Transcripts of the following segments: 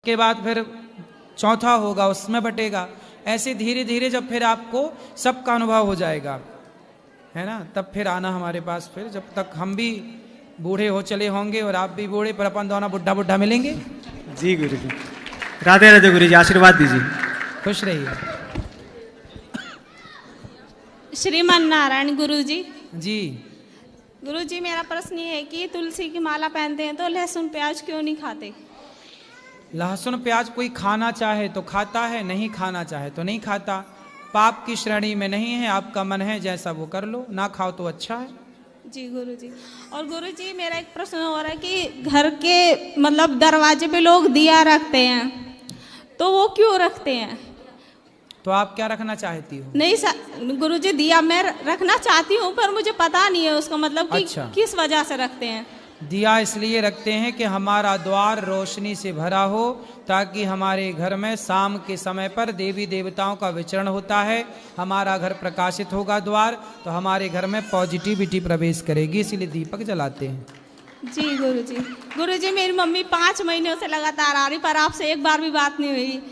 के बाद फिर चौथा होगा, उसमें बटेगा। ऐसे धीरे धीरे जब फिर आपको सबका अनुभव हो जाएगा, है ना, तब फिर आना हमारे पास। फिर जब तक हम भी बूढ़े हो चले होंगे और आप भी बूढ़े, पर अपन दोनों बुढ़ा बुढ़ा मिलेंगे। जी गुरु जी, राधे राधे गुरु जी, आशीर्वाद दीजिए। खुश रहिए। श्रीमान नारायण गुरु जी। जी गुरु जी, मेरा प्रश्न ये है कि तुलसी की माला पहनते हैं तो लहसुन प्याज क्यों नहीं खाते? लहसुन प्याज कोई खाना चाहे तो खाता है, नहीं खाना चाहे तो नहीं खाता। पाप की श्रेणी में नहीं है, आपका मन है जैसा वो कर लो, ना खाओ तो अच्छा है। जी गुरु जी। और गुरु जी, मेरा एक प्रश्न हो रहा है कि घर के मतलब दरवाजे पे लोग दिया रखते हैं, तो वो क्यों रखते हैं? तो आप क्या रखना चाहती हो? नहीं गुरु जी, दिया मैं रखना चाहती हूँ, पर मुझे पता नहीं है उसका मतलब कि अच्छा। किस वजह से रखते हैं। दिया इसलिए रखते हैं कि हमारा द्वार रोशनी से भरा हो, ताकि हमारे घर में शाम के समय पर देवी देवताओं का विचरण होता है, हमारा घर प्रकाशित होगा द्वार, तो हमारे घर में पॉजिटिविटी प्रवेश करेगी, इसलिए दीपक जलाते हैं। जी गुरु जी। गुरु जी, मेरी मम्मी 5 महीनों से लगातार आ रही, पर आपसे एक बार भी बात नहीं हुई।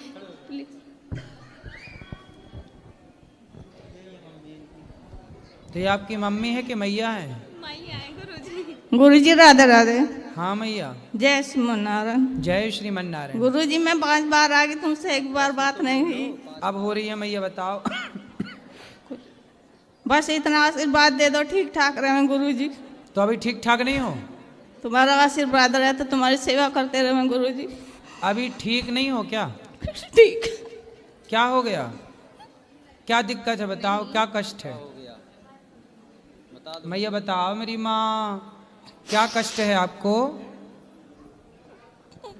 तो ये आपकी मम्मी है कि मैया है? मैया है गुरु जी। गुरु जी राधे राधे। हाँ मैया। जय श्रीमन्नारायण। जय श्रीमन नारायण। गुरु जी, मैं 5 बार आ गई, तुमसे एक बार बात नहीं हुई। अब हो रही है मैया, बताओ। बस इतना आशीर्वाद दे दो, ठीक ठाक रहे गुरु जी। तो अभी ठीक ठाक नहीं हो? तुम्हारा आशीर्वाद रहे तो तुम्हारी सेवा करते रहे गुरु जी। अभी ठीक नहीं हो क्या? ठीक। क्या हो गया? क्या दिक्कत है बताओ, क्या कष्ट है? मैया बताओ मेरी माँ, क्या कष्ट है आपको?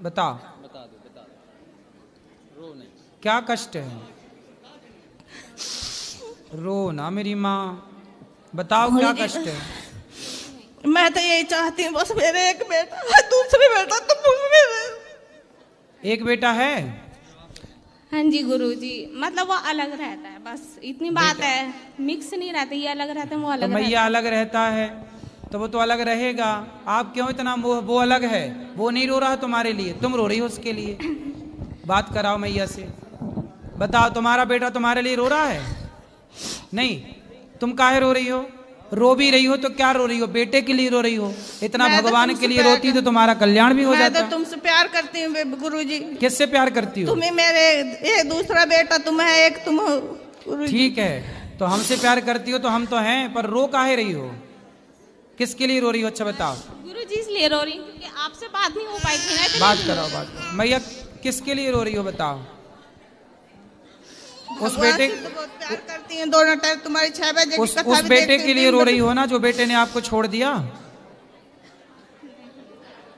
बताओ। रो नहीं। क्या कष्ट है? रो ना मेरी माँ, बताओ क्या कष्ट है? मैं तो यही चाहती हूँ, बस मेरे एक बेटा है, दूसरे बेटा तो मेरे। एक बेटा है? हाँ जी गुरु जी, मतलब वो अलग रहता है, बस इतनी बात है। मिक्स नहीं रहते, ये अलग रहते हैं, वो अलग तो मैया अलग रहता है तो वो तो अलग रहेगा। आप क्यों इतना वो अलग है, वो नहीं रो रहा तुम्हारे लिए, तुम रो रही हो उसके लिए। बात कराओ मैया से, बताओ तुम्हारा बेटा तुम्हारे लिए रो रहा है? नहीं, तुम काहे रो रही हो? रो भी रही हो तो क्या रो रही हो? बेटे के लिए रो रही हो। इतना भगवान के लिए रोती तो तुम्हारा कल्याण भी हो जाता। मैं तो तुमसे प्यार करती हूँ गुरु जी। किससे प्यार करती हो? तुम्हें मेरे एक दूसरा बेटा तुम है, एक तुम हो गुरु जी। ठीक है, तो हमसे प्यार करती हो तो हम तो हैं, पर रो काहे रही हो? किसके लिए रो रही हो? अच्छा बताओ। गुरु जी इसलिए रो रही हूँ क्योंकि आपसे बात नहीं हो पाई थी ना। बात कराओ, बात कराओ। मैया किसके लिए रो रही हो बताओ? उस बेटे तो बहुत प्यार करती हैं, दोनों टाइम तुम्हारी 6 बजे की कथा उस भी बेटे देखती के लिए हूँ। रो रही हो ना, जो बेटे ने आपको छोड़ दिया।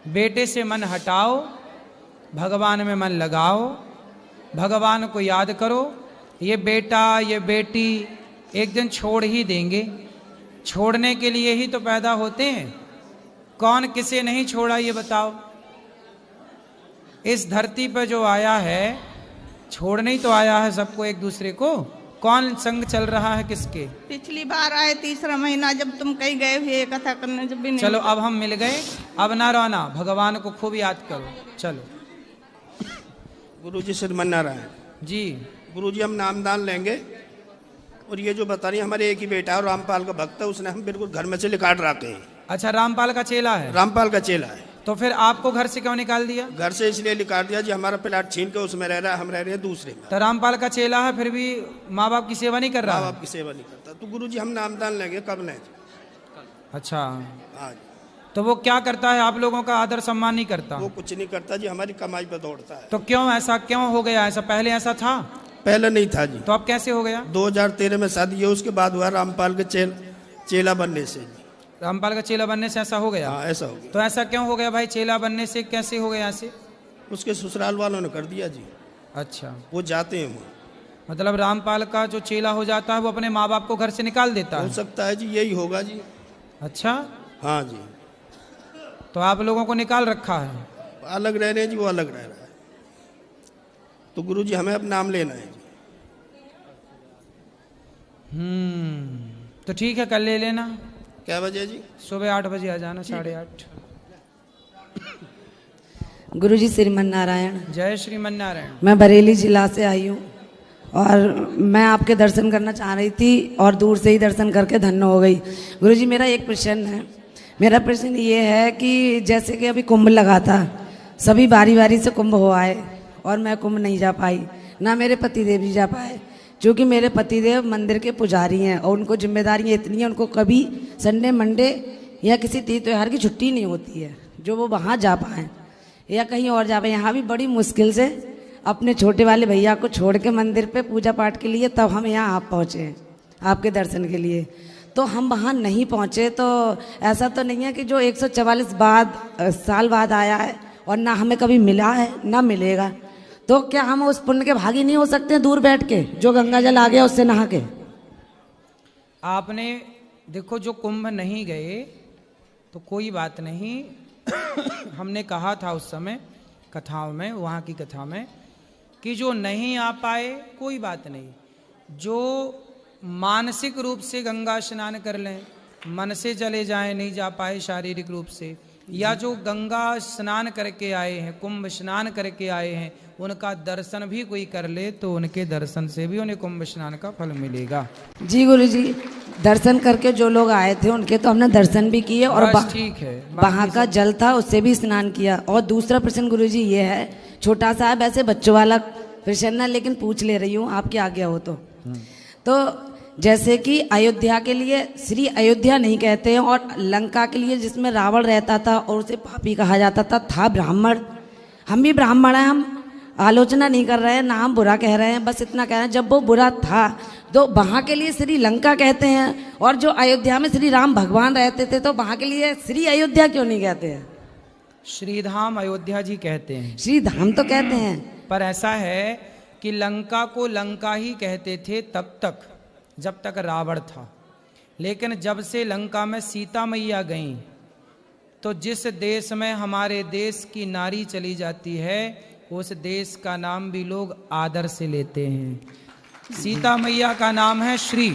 बेटे से मन हटाओ, भगवान में मन लगाओ, भगवान को याद करो। ये बेटा ये बेटी एक दिन छोड़ ही देंगे, छोड़ने के लिए ही तो पैदा होते हैं। कौन किसे नहीं छोड़ा ये बताओ? इस धरती पर जो आया है छोड़ने ही तो आया है सबको, एक दूसरे को। कौन संग चल रहा है किसके? पिछली बार आए 3रा महीना जब तुम कहीं गए हुए कथा करने, जब भी नहीं। चलो अब हम मिल गए, अब ना रोना, भगवान को खूब याद करो। चलो गुरु जी श्रीमन नारायण जी। गुरु जी, हम नामदान लेंगे। और ये जो बता रही है, हमारे एक ही बेटा है, रामपाल का भक्त है, उसने हम बिल्कुल घर में से निकाल रखे हैं। अच्छा, रामपाल का चेला है? रामपाल का चेला है। तो फिर आपको घर से क्यों निकाल दिया? घर से इसलिए निकाल दिया जी, हमारा प्लाट छीन के उसमें रह रहा है, हम रह रहे हैं दूसरे में। तो रामपाल का चेला है, फिर भी माँ बाप की सेवा नहीं कर माँ रहा? बाप की सेवा नहीं करता। तो गुरु जी हम नामदान लेंगे, कब लें? अच्छा, आज। तो वो क्या करता है? आप लोगों का आदर सम्मान नहीं करता? वो कुछ नहीं करता जी, हमारी कमाई पर दौड़ता है। तो क्यों ऐसा क्यों हो गया? ऐसा पहले ऐसा था? पहले नहीं था जी। तो अब कैसे हो गया? 2013 में शादी है, उसके बाद हुआ रामपाल के चेला बनने से। रामपाल का चेला बनने से ऐसा हो गया? हाँ, ऐसा हो गया। तो ऐसा क्यों हो गया भाई? चेला बनने से कैसे हो गया ऐसे? उसके ससुराल वालों ने कर दिया जी। अच्छा, वो जाते हैं वो। मतलब रामपाल का जो चेला हो जाता है वो अपने माँ बाप को घर से निकाल देता हो है? सकता है जी, यही होगा जी। अच्छा, हाँ जी। तो आप लोगों को निकाल रखा है? अलग रह रहे हैं जी, वो अलग रह रहा है। तो गुरु जी हमें अब नाम लेना है जी। तो ठीक है, कल ले लेना। क्या बजे जी? सुबह 8 बजे आ जाना, 8:30। गुरुजी श्रीमन नारायण। जय श्रीमन नारायण। मैं बरेली जिला से आई हूँ और मैं आपके दर्शन करना चाह रही थी और दूर से ही दर्शन करके धन्य हो गई। गुरुजी मेरा एक प्रश्न है। मेरा प्रश्न ये है कि जैसे कि अभी कुंभ लगा था, सभी बारी बारी से कुंभ हो आए और मैं कुंभ नहीं जा पाई, ना मेरे पतिदेव जी जा पाए, क्योंकि मेरे पतिदेव मंदिर के पुजारी हैं और उनको जिम्मेदारियाँ इतनी हैं, उनको कभी संडे मंडे या किसी तीज त्योहार की छुट्टी नहीं होती है जो वो वहाँ जा पाएँ या कहीं और जा पाए। यहाँ भी बड़ी मुश्किल से अपने छोटे वाले भैया को छोड़ के मंदिर पे पूजा पाठ के लिए तब हम यहाँ आप पहुँचे हैं आपके दर्शन के लिए, तो हम वहाँ नहीं पहुँचे। तो ऐसा तो नहीं है कि जो 144 साल बाद आया है और ना हमें कभी मिला है ना मिलेगा, तो क्या हम उस पुण्य के भागी नहीं हो सकते हैं दूर बैठ के जो गंगा जल आ गया उससे नहा के? आपने देखो जो कुंभ नहीं गए तो कोई बात नहीं। हमने कहा था उस समय कथाओं में, वहाँ की कथा में, कि जो नहीं आ पाए कोई बात नहीं, जो मानसिक रूप से गंगा स्नान कर लें, मन से चले जाएं, नहीं जा पाए शारीरिक रूप से, या जो गंगा स्नान करके आए हैं, कुंभ स्नान करके आए हैं, उनका दर्शन भी कोई कर ले तो उनके दर्शन से भी उन्हें कुंभ स्नान का फल मिलेगा। जी गुरुजी, दर्शन करके जो लोग आए थे उनके तो हमने दर्शन भी किए और ठीक है, वहाँ का जल था उससे भी स्नान किया। और दूसरा प्रश्न गुरुजी ये है, छोटा सा है वैसे बच्चों वाला प्रश्न है, लेकिन पूछ ले रही हूँ आपकी आज्ञा हो तो जैसे कि अयोध्या के लिए श्री अयोध्या नहीं कहते हैं और लंका के लिए जिसमें रावण रहता था और उसे पापी कहा जाता था ब्राह्मण। हम भी ब्राह्मण हैं, हम आलोचना नहीं कर रहे हैं, ना हम बुरा कह रहे हैं, बस इतना कह रहे हैं जब वो बुरा था तो वहाँ के लिए श्री लंका कहते हैं और जो अयोध्या में श्री राम भगवान रहते थे तो वहाँ के लिए श्री अयोध्या क्यों नहीं कहते हैं? श्रीधाम अयोध्या जी कहते हैं। श्री धाम तो कहते हैं, पर ऐसा है कि लंका को लंका ही कहते थे तब तक जब तक रावण था, लेकिन जब से लंका में सीता मैया गईं तो जिस देश में हमारे देश की नारी चली जाती है उस देश का नाम भी लोग आदर से लेते हैं। सीता मैया का नाम है श्री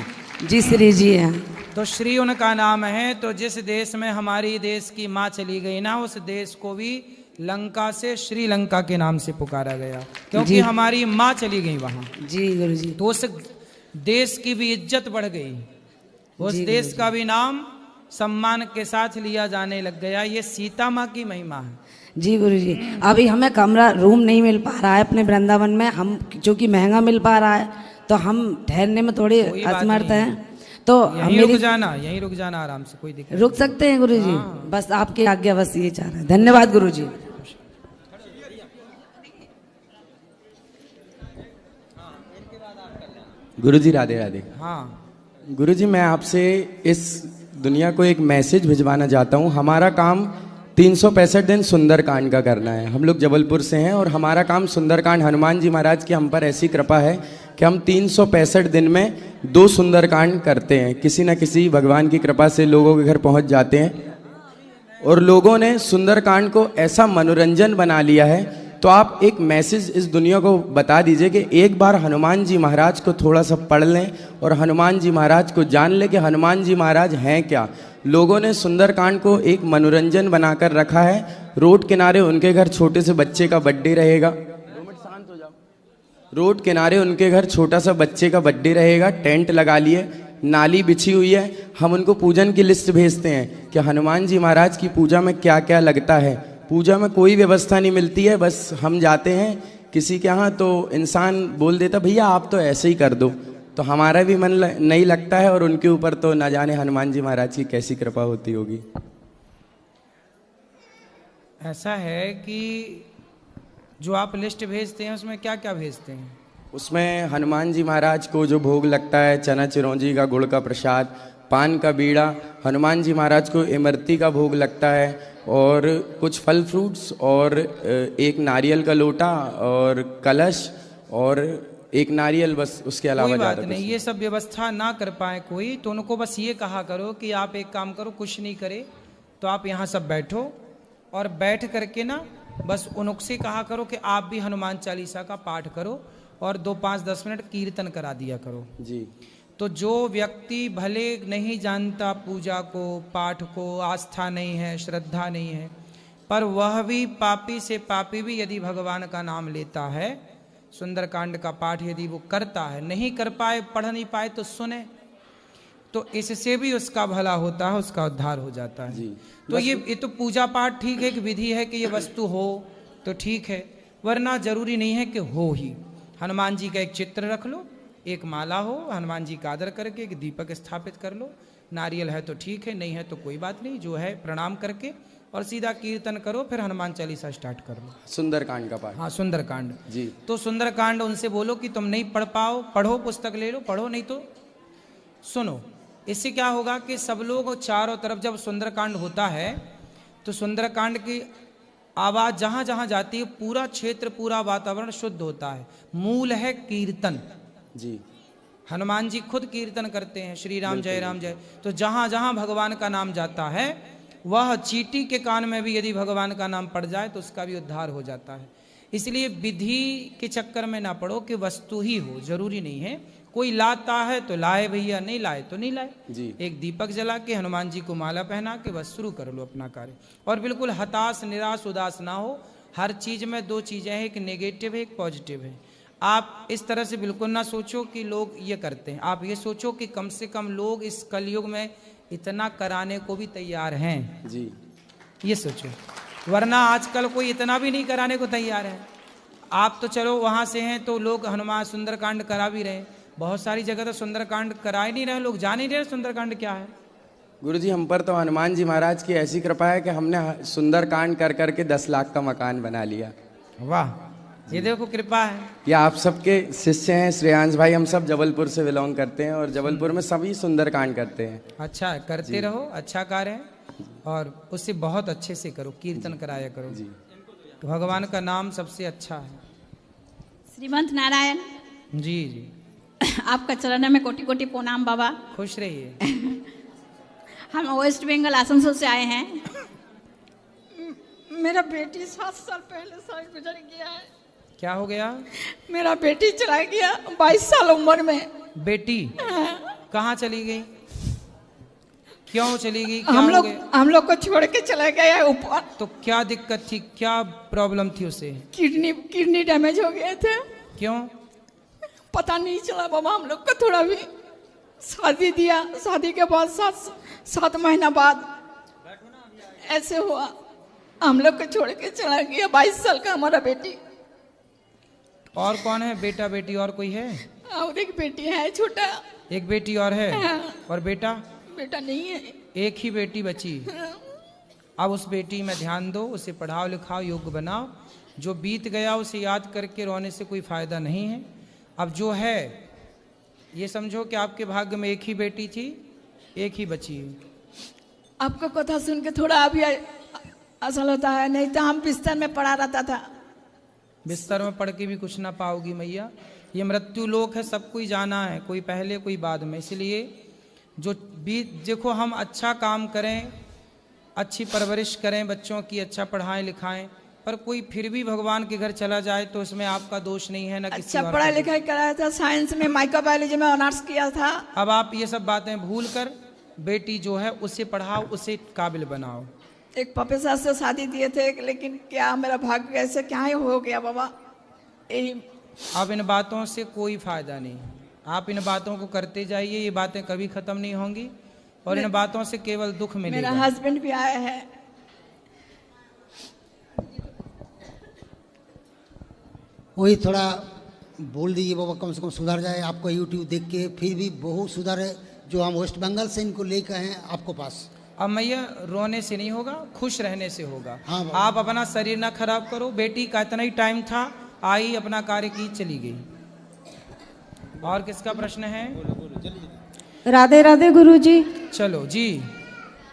जी, श्री जी है तो श्री उनका नाम है। तो जिस देश में हमारी देश की माँ चली गई ना, उस देश को भी लंका से श्रीलंका के नाम से पुकारा गया, क्योंकि हमारी माँ चली गई वहाँ। जी गुरुजी, तो उस देश की भी इज्जत बढ़ गई, उस देश का भी नाम सम्मान के साथ लिया जाने लग गया। ये सीता माँ की महिमा है। जी गुरुजी, अभी हमें कमरा रूम नहीं मिल पा रहा है अपने वृंदावन में, हम क्योंकि महंगा मिल पा रहा है तो हम ठहरने में थोड़ी असमर्थ हैं, तो यहीं रुक जाना आराम से, कोई दिक्कत रुक सकते हैं गुरुजी। हाँ। बस आपकी आज्ञा, बस ये चाह रहे हैं। धन्यवाद गुरुजी। गुरुजी राधे राधे। हाँ गुरुजी, मैं आपसे इस दुनिया को एक मैसेज भिजवाना चाहता हूँ। हमारा काम 365 दिन सुंदरकांड का करना है। हम लोग जबलपुर से हैं और हमारा काम सुंदरकांड, हनुमान जी महाराज की हम पर ऐसी कृपा है कि हम 365 दिन में 2 सुंदरकांड करते हैं। किसी न किसी भगवान की कृपा से लोगों के घर पहुंच जाते हैं और लोगों ने सुंदरकांड को ऐसा मनोरंजन बना लिया है। तो आप एक मैसेज इस दुनिया को बता दीजिए कि एक बार हनुमान जी महाराज को थोड़ा सा पढ़ लें और हनुमान जी महाराज को जान लें कि हनुमान जी महाराज हैं क्या। लोगों ने सुंदरकांड को एक मनोरंजन बनाकर रखा है। रोड किनारे उनके घर छोटे से बच्चे का बर्थडे रहेगा, रोड किनारे उनके घर छोटा सा बच्चे का बर्थडे रहेगा, टेंट लगा लिए, नाली बिछी हुई है। हम उनको पूजन की लिस्ट भेजते हैं कि हनुमान जी महाराज की पूजा में क्या क्या लगता है। पूजा में कोई व्यवस्था नहीं मिलती है, बस हम जाते हैं किसी के यहाँ तो इंसान बोल देता भैया आप तो ऐसे ही कर दो, तो हमारा भी मन नहीं लगता है और उनके ऊपर तो न जाने हनुमान जी महाराज की कैसी कृपा होती होगी। ऐसा है कि जो आप लिस्ट भेजते हैं उसमें क्या क्या भेजते हैं? उसमें हनुमान जी महाराज को जो भोग लगता है, चना चिरौंजी का, गुड़ का प्रसाद, पान का बीड़ा, हनुमान जी महाराज को इमरती का भोग लगता है और कुछ फल फ्रूट्स और एक नारियल का लोटा और कलश और एक नारियल, बस उसके अलावा कोई बात नहीं। ये सब व्यवस्था ना कर पाए कोई तो उनको बस ये कहा करो कि आप एक काम करो, कुछ नहीं करे तो आप यहाँ सब बैठो और बैठ करके ना बस उनसे कहा करो कि आप भी हनुमान चालीसा का पाठ करो और 2-5-10 मिनट कीर्तन करा दिया करो जी। तो जो व्यक्ति भले नहीं जानता पूजा को, पाठ को, आस्था नहीं है, श्रद्धा नहीं है, पर वह भी पापी से पापी भी यदि भगवान का नाम लेता है, सुंदरकांड का पाठ यदि वो करता है, नहीं कर पाए, पढ़ नहीं पाए तो सुने, तो इससे भी उसका भला होता है, उसका उद्धार हो जाता है जी। तो ये तो पूजा पाठ ठीक है, कि विधि है कि ये वस्तु हो तो ठीक है, वरना जरूरी नहीं है कि हो ही। हनुमान जी का एक चित्र रख लो, एक माला हो, हनुमान जी का आदर करके एक दीपक स्थापित कर लो, नारियल है तो ठीक है, नहीं है तो कोई बात नहीं, जो है प्रणाम करके और सीधा कीर्तन करो, फिर हनुमान चालीसा स्टार्ट कर लो। सुंदरकांड का पाठ। हाँ, सुंदरकांड जी। तो सुंदरकांड उनसे बोलो कि तुम नहीं पढ़ पाओ, पढ़ो, पुस्तक ले लो, पढ़ो, नहीं तो सुनो। इससे क्या होगा कि सब लोग चारों तरफ जब सुंदरकांड होता है तो सुंदरकांड की आवाज जहां जहां जाती है, पूरा क्षेत्र, पूरा वातावरण शुद्ध होता है। मूल है कीर्तन। जी। हनुमान जी खुद कीर्तन करते हैं, श्री राम जय राम जय। तो जहां जहां भगवान का नाम जाता है, वह चींटी के कान में भी यदि भगवान का नाम पड़ जाए तो उसका भी उद्धार हो जाता है। इसलिए विधि के चक्कर में ना पड़ो कि वस्तु ही हो, जरूरी नहीं है। कोई लाता है तो लाए भैया, नहीं लाए तो नहीं लाए। जी। एक दीपक जला के हनुमान जी को माला पहना के बस शुरू कर लो अपना कार्य। और बिल्कुल हताश, निराश, उदास ना हो। हर चीज में दो चीजें हैं, एक नेगेटिव है, एक पॉजिटिव है। आप इस तरह से बिल्कुल ना सोचो कि लोग ये करते हैं, आप ये सोचो कि कम से कम लोग इस कलयुग में इतना कराने को भी तैयार हैं। जी। ये सोचो, वरना आजकल कोई इतना भी नहीं कराने को तैयार है। आप तो चलो वहां से हैं तो लोग हनुमान सुंदरकांड करा भी रहे, बहुत सारी जगह तो सुंदरकांड करा ही नहीं रहे, लोग जान ही नहीं रहे सुंदरकांड क्या है। गुरुजी, हम पर तो हनुमान जी महाराज की ऐसी कृपा है कि हमने सुंदरकांड कर करके 10 लाख का मकान बना लिया। वाह, ये देखो कृपा है। ये आप सबके शिष्य हैं, श्रेयांश भाई, हम सब जबलपुर से बिलोंग करते हैं और जबलपुर में सभी सुंदरकांड करते हैं। अच्छा, करते रहो, अच्छा कार्य है और उससे बहुत अच्छे से करो, कीर्तन कराया करो जी। तो भगवान का नाम सबसे अच्छा है। श्रीमंत नारायण जी जी, आपका चरण में कोटि कोटि प्रणाम बाबा। खुश रहिए। हम वेस्ट बंगाल आसनसोल से आए हैं। मेरा बेटी 7 साल पहले साल गुजर गया है। क्या हो गया? मेरा बेटी चला गया 22 साल उम्र में। बेटी कहाँ चली गई? क्यों चली गई? क्या हो गया? हम लोग को छोड़ के चला गया ऊपर। तो क्या दिक्कत थी, क्या प्रॉब्लम थी उसे? किडनी डैमेज हो गए थे। क्यों? पता नहीं चला बाबा, हम लोग को थोड़ा भी। शादी दिया, शादी के बाद 7 महीना बाद ऐसे हुआ, हम लोग को छोड़ के चला गया। 22 साल का हमारा बेटी। और कौन है? बेटा बेटी और कोई है? और एक बेटी है छोटा। एक बेटी और है? हाँ। और बेटा? बेटा नहीं है। एक ही बेटी बची। अब उस बेटी में ध्यान दो, उसे पढ़ाओ लिखाओ, योग्य बनाओ। जो बीत गया उसे याद करके रोने से कोई फायदा नहीं है। अब जो है ये समझो कि आपके भाग्य में एक ही बेटी थी, एक ही बची है। आपका कथा सुन के थोड़ा अभी असल होता है, नहीं तो हम बिस्तर में पड़ा रहता था। बिस्तर में पढ़ के भी कुछ ना पाओगी मैया। ये मृत्यु लोक है, सबको ही जाना है, कोई पहले कोई बाद में। इसलिए जो भी देखो, हम अच्छा काम करें, अच्छी परवरिश करें, बच्चों की अच्छा पढ़ाएं लिखाएं, पर कोई फिर भी भगवान के घर चला जाए तो इसमें आपका दोष नहीं है ना किसी अच्छा पढ़ाई लिखाई कराया था, साइंस में माइक्रोबायोलॉजी में ऑनर्स किया था। अब आप ये सब बातें भूल कर बेटी जो है उसे पढ़ाओ, उसे काबिल बनाओ। एक प्रोफेसर से शादी दिए थे, लेकिन क्या मेरा भाग्य ऐसे क्या ही हो गया बाबा। अब इन बातों से कोई फायदा नहीं, आप इन बातों को करते जाइए, ये बातें कभी खत्म नहीं होंगी और इन बातों से केवल दुख मिलेगा। मेरा हस्बैंड भी आया है। वही थोड़ा बोल दीजिए बाबा, कम से कम सुधर जाए। आपको यूट्यूब देख के फिर भी बहुत सुधार है। जो हम वेस्ट बंगाल से इनको लेकर हैं आपको पास। अब मैया रोने से नहीं होगा, खुश रहने से होगा। हाँ, आप अपना शरीर ना खराब करो। बेटी का इतना ही टाइम था, आई, अपना कार्य की, चली गई। और किसका प्रश्न है? राधे राधे गुरुजी। चलो जी।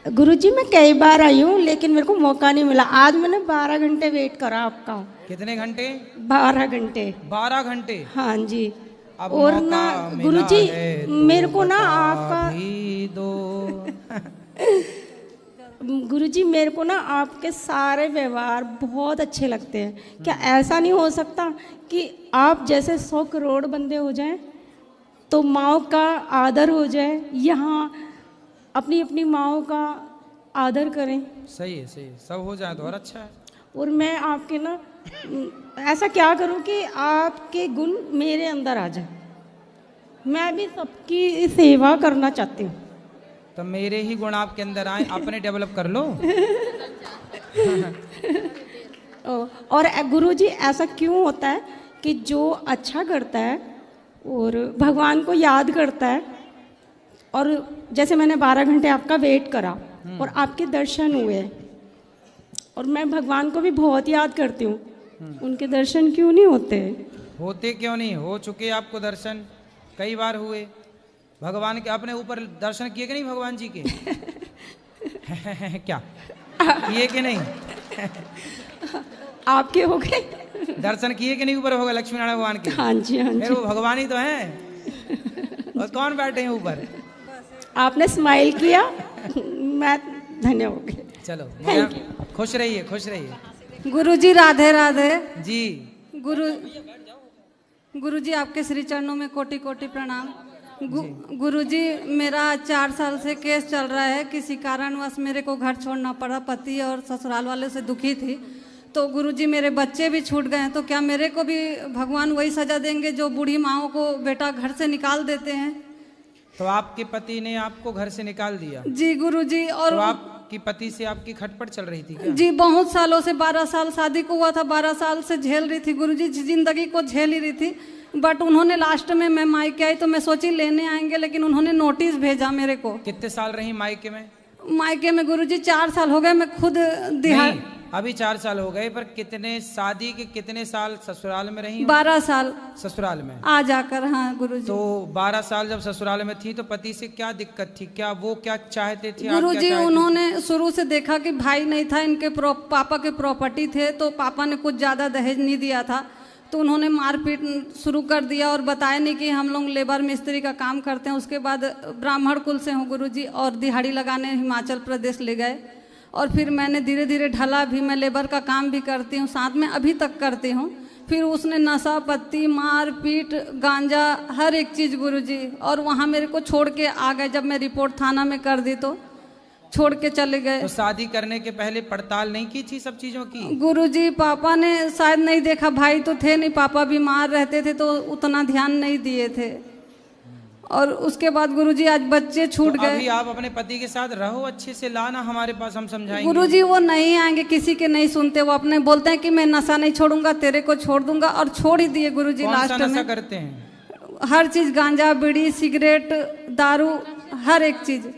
गुरुजी, मैं कई बार आई हूँ लेकिन मेरे को मौका नहीं मिला। आज मैंने 12 घंटे वेट करा आपका। कितने घंटे? 12 घंटे। 12 घंटे? हाँ जी। अब और ना गुरुजी, मेरे को ना आपका दो गुरुजी, मेरे को ना आपके सारे व्यवहार बहुत अच्छे लगते हैं। क्या ऐसा नहीं हो सकता कि आप जैसे 100 करोड़ बंदे हो जाएं तो माँओं का आदर हो जाए, यहाँ अपनी अपनी माँओं का आदर करें। सही है, सही है, सब हो जाए तो और अच्छा है। और मैं आपके ना ऐसा क्या करूं कि आपके गुण मेरे अंदर आ जाए। मैं भी सबकी सेवा करना चाहती हूँ। तो मेरे ही गुण आपके अंदर आए, अपने डेवलप कर लो। और गुरुजी ऐसा क्यों होता है कि जो अच्छा करता है और भगवान को याद करता है, और जैसे मैंने 12 घंटे आपका वेट करा और आपके दर्शन हुए, और मैं भगवान को भी बहुत याद करती हूँ, उनके दर्शन क्यों नहीं होते? होते क्यों नहीं, हो चुके आपको दर्शन, कई बार हुए। भगवान के अपने ऊपर दर्शन किए कि नहीं भगवान जी के? क्या किए कि नहीं? आपके हो गए दर्शन किए कि नहीं ऊपर होगा लक्ष्मी नारायण भगवान के? हाँ जी, हाँ जी। फिर वो भगवान ही तो हैं। और कौन बैठे हैं ऊपर? आपने स्माइल किया, मैं धन्य हो गई। चलो, खुश रहिए, खुश रहिए। गुरुजी राधे राधे जी। गुरुजी आपके श्री चरणों में कोटि कोटि प्रणाम। गुरुजी मेरा 4 साल से केस चल रहा है, किसी कारणवश मेरे को घर छोड़ना पड़ा, पति और ससुराल वाले से दुखी थी। तो गुरुजी मेरे बच्चे भी छूट गए हैं, तो क्या मेरे को भी भगवान वही सजा देंगे जो बूढ़ी माओं को बेटा घर से निकाल देते हैं? तो आपके पति ने आपको घर से निकाल दिया? जी गुरुजी। और तो आपकी पति से आपकी खटपट चल रही थी क्या? जी बहुत सालों से, 12 साल शादी को हुआ था, 12 साल से झेल रही थी गुरुजी, जिंदगी को झेल ही रही थी। बट उन्होंने लास्ट में, मैं मायके आई तो मैं सोची लेने आएंगे, लेकिन उन्होंने नोटिस भेजा मेरे को। कितने साल रही मायके में? मायके में गुरुजी 4 साल हो गए। मैं खुद दिहाड़, अभी 4 साल हो गए, पर कितने शादी के कितने साल ससुराल में रही? 12 साल ससुराल में आ जाकर। हाँ गुरुजी। तो 12 साल जब ससुराल में थी तो पति से क्या दिक्कत थी? क्या वो क्या चाहते थे? गुरुजी उन्होंने शुरू से देखा कि भाई नहीं था, इनके पापा के प्रॉपर्टी थे, तो पापा ने कुछ ज़्यादा दहेज नहीं दिया था, तो उन्होंने मारपीट शुरू कर दिया और बताया नहीं कि हम लोग लेबर मिस्त्री का काम करते हैं। उसके बाद ब्राह्मण कुल से हूँ गुरुजी, और दिहाड़ी लगाने हिमाचल प्रदेश ले गए, और फिर मैंने धीरे धीरे ढला भी। मैं लेबर का काम भी करती हूँ, साथ में अभी तक करती हूँ। फिर उसने नशा पत्ती, मार पीट, गांजा, हर एक चीज़ गुरुजी, और वहाँ मेरे को छोड़ के आ गए। जब मैं रिपोर्ट थाना में कर दी तो छोड़ के चले गए। तो शादी करने के पहले पड़ताल नहीं की थी सब चीजों की? गुरुजी पापा ने शायद नहीं देखा, भाई तो थे नहीं, पापा बीमार रहते थे तो उतना ध्यान नहीं दिए थे। और उसके बाद गुरुजी आज बच्चे छूट गए। अभी आप अपने पति के साथ रहो, अच्छे से लाना हमारे पास, हम समझाएंगे। गुरुजी वो नहीं आएंगे, किसी के नहीं सुनते, वो अपने बोलते हैं कि मैं नशा नहीं छोड़ूंगा, तेरे को छोड़ दूंगा, और छोड़ ही दिए गुरुजी। लास्ट में नशा करते हैं? हर चीज, गांजा, बीड़ी, सिगरेट, दारू, हर एक चीज।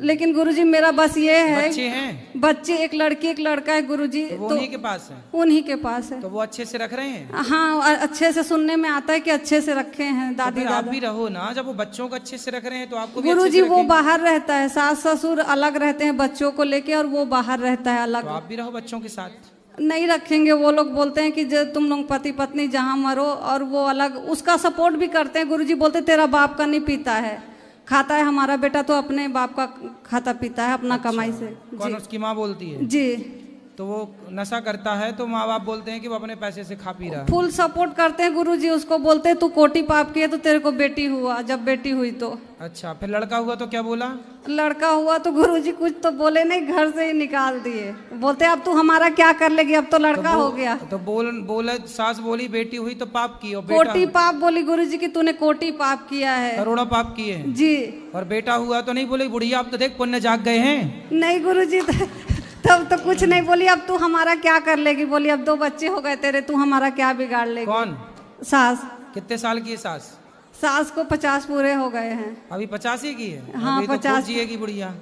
लेकिन गुरुजी मेरा बस ये है, बच्चे हैं? बच्चे, एक लड़की एक लड़का है गुरुजी। तो उन्हीं के पास है? उन्हीं के पास है। तो वो अच्छे से रख रहे हैं? हाँ अच्छे से, सुनने में आता है कि अच्छे से रखे हैं दादी दादा। आप भी रहो ना, जब वो बच्चों को अच्छे से रख रहे हैं तो आपको भी गुरुजी वो बाहर रहता है, सास ससुर अलग रहते हैं बच्चों को लेके, और वो बाहर रहता है अलग। तो आप भी रहो बच्चों के साथ। नहीं रखेंगे, वो लोग बोलते हैं कि जो तुम लोग पति पत्नी जहाँ मरो, और वो अलग। उसका सपोर्ट भी करते हैं गुरुजी, बोलते तेरा बाप का नहीं पीता है, खाता है, हमारा बेटा तो अपने बाप का खाता पीता है अपना कमाई से। कौन? उसकी माँ बोलती है? जी। तो वो नशा करता है तो माँ बाप बोलते हैं कि वो अपने पैसे से खा पी रहा है। फुल सपोर्ट करते हैं गुरुजी उसको, बोलते हैं तू कोटि पाप की है तो तेरे को बेटी हुआ। जब बेटी हुई तो अच्छा, फिर लड़का हुआ तो क्या बोला? लड़का हुआ तो गुरुजी कुछ तो बोले नहीं, घर से ही निकाल दिए। बोलते अब तू हमारा क्या कर लेगी, अब तो लड़का हो गया। तो बोले सास बोली बेटी हुई तो पाप की, और कोटि पाप बोली गुरुजी की तूने कोटि पाप किया है, करोड़ों पाप किए हैं। जी। और बेटा हुआ तो नहीं बोली बुढ़िया अब तो देख पुण्य जाग गए हैं? नहीं गुरुजी तब तो कुछ नहीं बोली, अब तू हमारा क्या कर लेगी। बोली अब 2 बच्चे हो गए तेरे, तू हमारा क्या बिगाड़ लेगी। कौन? सास। कितने साल की है सास? सास को 50 पूरे हो गए हैं। अभी 50 ही की है? हाँ 50 जिएगी बुढ़िया।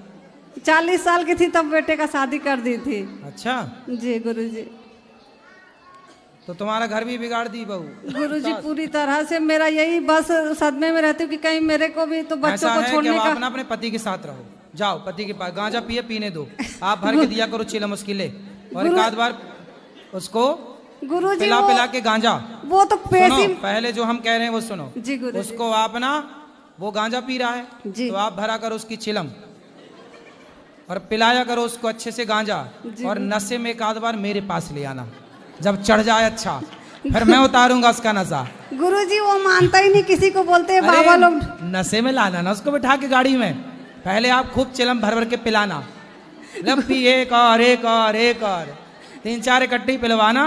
40 साल की थी तब बेटे का शादी कर दी थी। अच्छा जी गुरुजी। तो तुम्हारा घर भी बिगाड़ दी बहू? गुरुजी पूरी तरह से। मेरा यही बस सदमे में रहती हूँ कि कहीं मेरे को भी तो बच्चों को छोड़ने का। अपना अपने पति के साथ रहो, जाओ पति के पास, गांजा पिए पीने दो, आप भर के दिया करो चिलम उसके लिए, और एक आध बार उसको गुरुजी पिला के गांजा। वो तो पहले जो हम कह रहे हैं वो सुनो जी गुरुजी। उसको आप ना, वो गांजा पी रहा है तो आप भरा करो उसकी चिलम और पिलाया करो उसको अच्छे से गांजा, और नशे में एक आध बार मेरे पास ले आना, जब चढ़ जाए अच्छा फिर मैं उतारूंगा उसका नशा। गुरुजी वो मानता ही नहीं, किसी को बोलते हैं बाबा लोग। नशे में लाना ना उसको, बिठा के गाड़ी में पहले आप खूब चिलम भर भर के पिलाना, लपी एक और 3-4 इकट्ठी पिलवाना,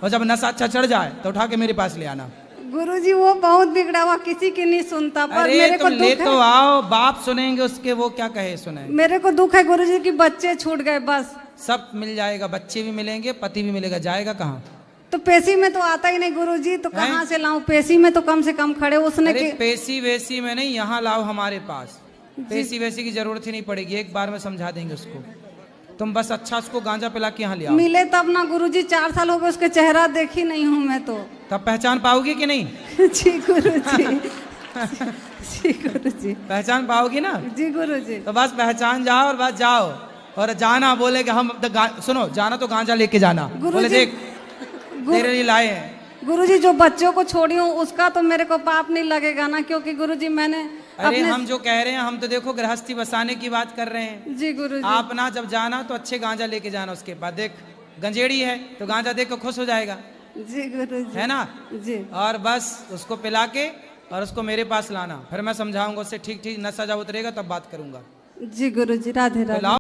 और जब नशा अच्छा चढ़ जाए तो उठा के मेरे पास ले आना। गुरुजी वो बहुत बिगड़ा हुआ, किसी की नहीं सुनता, पर अरे मेरे को तुम ले दुख तो है। आओ, बाप सुनेंगे उसके, वो क्या कहे सुने। मेरे को दुख है गुरुजी कि बच्चे छूट गए, बस। सब मिल जाएगा, बच्चे भी मिलेंगे, पति भी मिलेगा, जाएगा कहाँ? तो पेशी में तो आता ही नहीं गुरुजी, तो कहाँ से लाऊं? पेशी में तो कम से कम खड़े उसने अरे के... पेशी वेशी में नहीं, यहाँ लाओ हमारे पास। पेशी वेशी की जरूरत ही नहीं पड़ेगी, एक बार में समझा देंगे उसको। तुम बस अच्छा उसको गांजा पिला के यहाँ ले आओ। मिले तब ना गुरुजी, 4 साल हो गए उसके चेहरा देखी नहीं हूँ मैं तो। तब पहचान पाओगी कि नहीं? जी गुरुजी। जी गुरुजी। पहचान पाओगी ना? जी गुरुजी। तो बस पहचान जाओ और बस जाओ, और जाना बोले कि हम सुनो, जाना तो गांजा लेके जाना, बोले देख तेरे लिए लाए हैं। गुरुजी जो बच्चों को छोड़ी हूँ उसका तो मेरे को पाप नहीं लगेगा ना, क्योंकि गुरुजी मैंने अरे हम जो कह रहे हैं, हम तो देखो गृहस्थी बसाने की बात कर रहे हैं। जी गुरुजी। आप ना जब जाना तो अच्छे गांजा लेके जाना, उसके बाद देख गंजेड़ी है तो गांजा देख कर खुश हो जाएगा। जी गुरुजी। है ना? जी। और बस उसको पिला के और उसको मेरे पास लाना, फिर मैं समझाऊंगा उससे, ठीक ठीक नशा जब उतरेगा तब बात करूंगा। जी गुरुजी, राधे राधे।